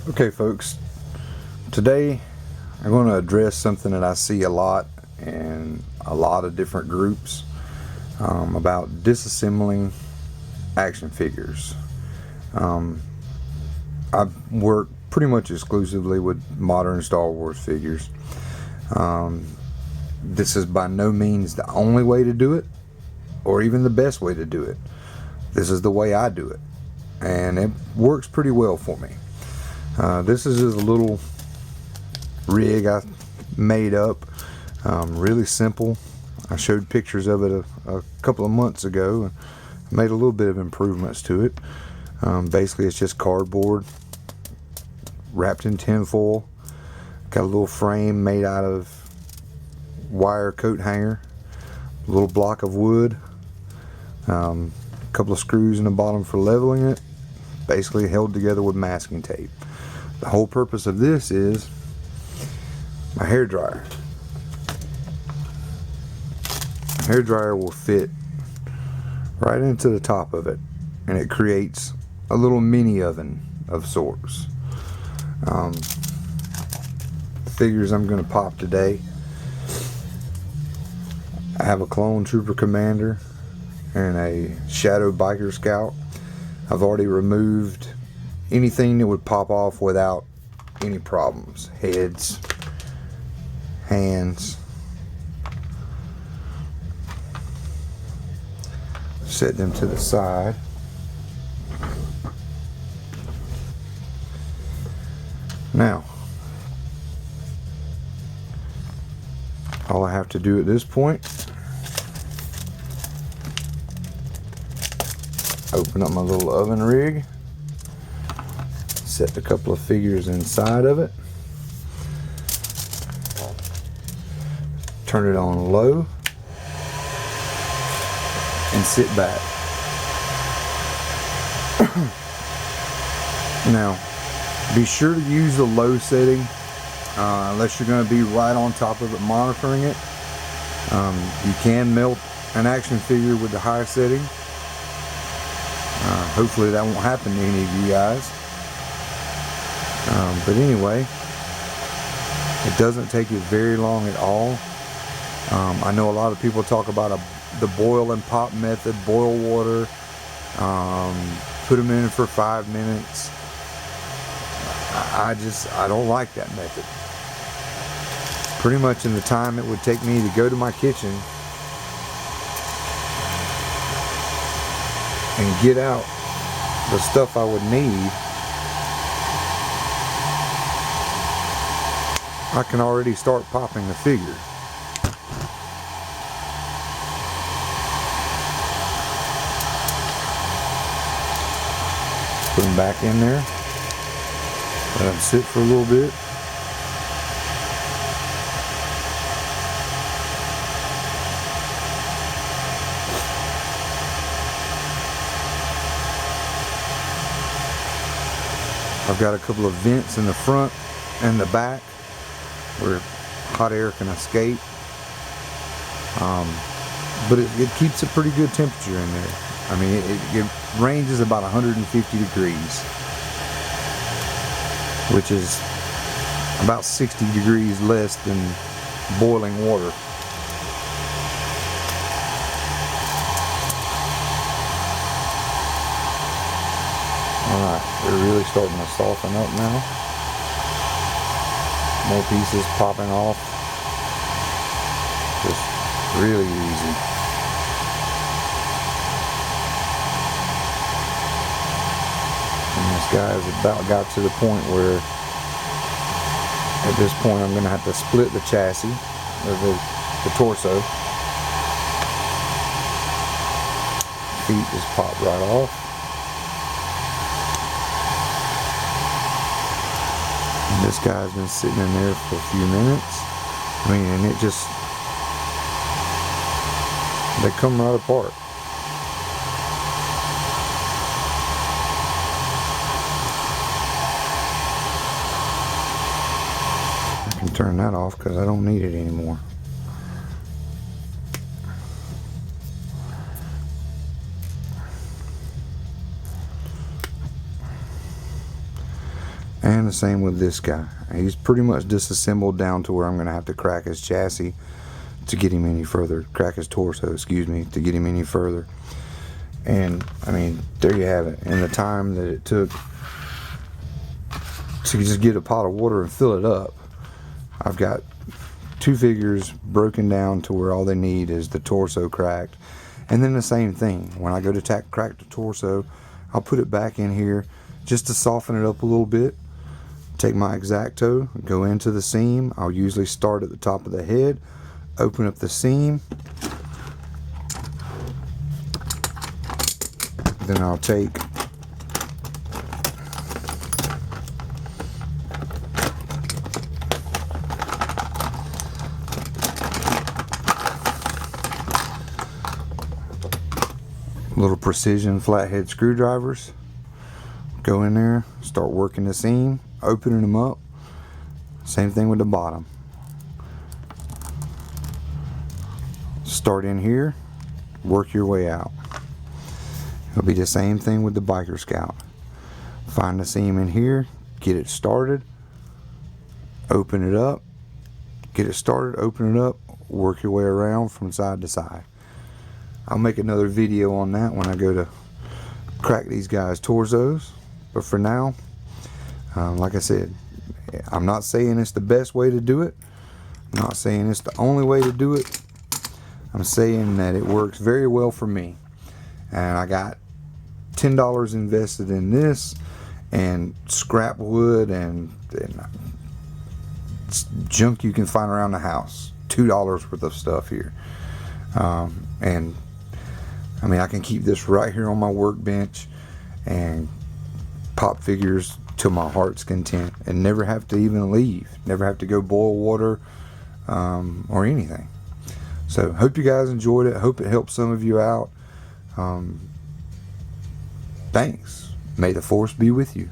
Okay folks, today I'm going to address something that I see a lot in a lot of different groups about disassembling action figures. I work pretty much exclusively with modern Star Wars figures. This is by no means the only way to do it or even the best way to do it. This is the way I do it, and it works pretty well for me. This is just a little rig I made up, really simple. I showed pictures of it a couple of months ago and made a little bit of improvements to it. Basically it's just cardboard wrapped in tin foil. Got a little frame made out of wire coat hanger, a little block of wood, a couple of screws in the bottom for leveling it, basically held together with masking tape. The whole purpose of this is my hair dryer. My hair dryer will fit right into the top of it, and it creates a little mini oven of sorts. The figures I'm going to pop today, I have a Clone Trooper Commander and a Shadow Biker Scout. I've already removed anything that would pop off without any problems. Heads, hands. Set them to the side. Now, all I have to do at this point, open up my little oven rig, set a couple of figures inside of it, turn it on low, and sit back. Now, be sure to use the low setting unless you're going to be right on top of it monitoring it. You can melt an action figure with the higher setting. Hopefully that won't happen to any of you guys. But anyway, it doesn't take you very long at all. I know a lot of people talk about the boil and pop method, boil water, put them in for 5 minutes. I don't like that method. Pretty much in the time it would take me to go to my kitchen and get out the stuff I would need, I can already start popping the figure. Put them back in there. Let them sit for a little bit. I've got a couple of vents in the front and the back where hot air can escape. But it keeps a pretty good temperature in there. I mean, it ranges about 150 degrees, which is about 60 degrees less than boiling water. Alright, they're really starting to soften up now. More pieces popping off. Just really easy. And this guy's about got to the point where at this point I'm going to have to split the chassis, or the torso. Feet just pop right off. And this guy's been sitting in there for a few minutes. I mean, and it just, they come right apart. I can turn that off because I don't need it anymore. And the same with this guy. He's pretty much disassembled down to where I'm going to have to crack his chassis to get him any further. Crack his torso, excuse me, to get him any further. And I mean, there you have it. And the time that it took to just get a pot of water and fill it up, I've got 2 figures broken down to where all they need is the torso cracked. And then the same thing, when I go to crack the torso, I'll put it back in here just to soften it up a little bit. Take my X-Acto, go into the seam. I'll usually start at the top of the head, open up the seam, then I'll take little precision flathead screwdrivers, go in there, start working the seam, opening them up. Same thing with the bottom. Start in here, work your way out. It'll be the same thing with the Biker Scout. Find the seam in here, get it started, open it up, get it started, open it up, work your way around from side to side. I'll make another video on that when I go to crack these guys' torsos. But for now, like I said, I'm not saying it's the best way to do it. I'm not saying it's the only way to do it. I'm saying that it works very well for me. And I got $10 invested in this and scrap wood and junk you can find around the house. $2 worth of stuff here. And I mean, I can keep this right here on my workbench and pop figures till my heart's content and never have to even leave, never have to go boil water or anything. So hope you guys enjoyed it. Hope it helped some of you out. Thanks. May the force be with you.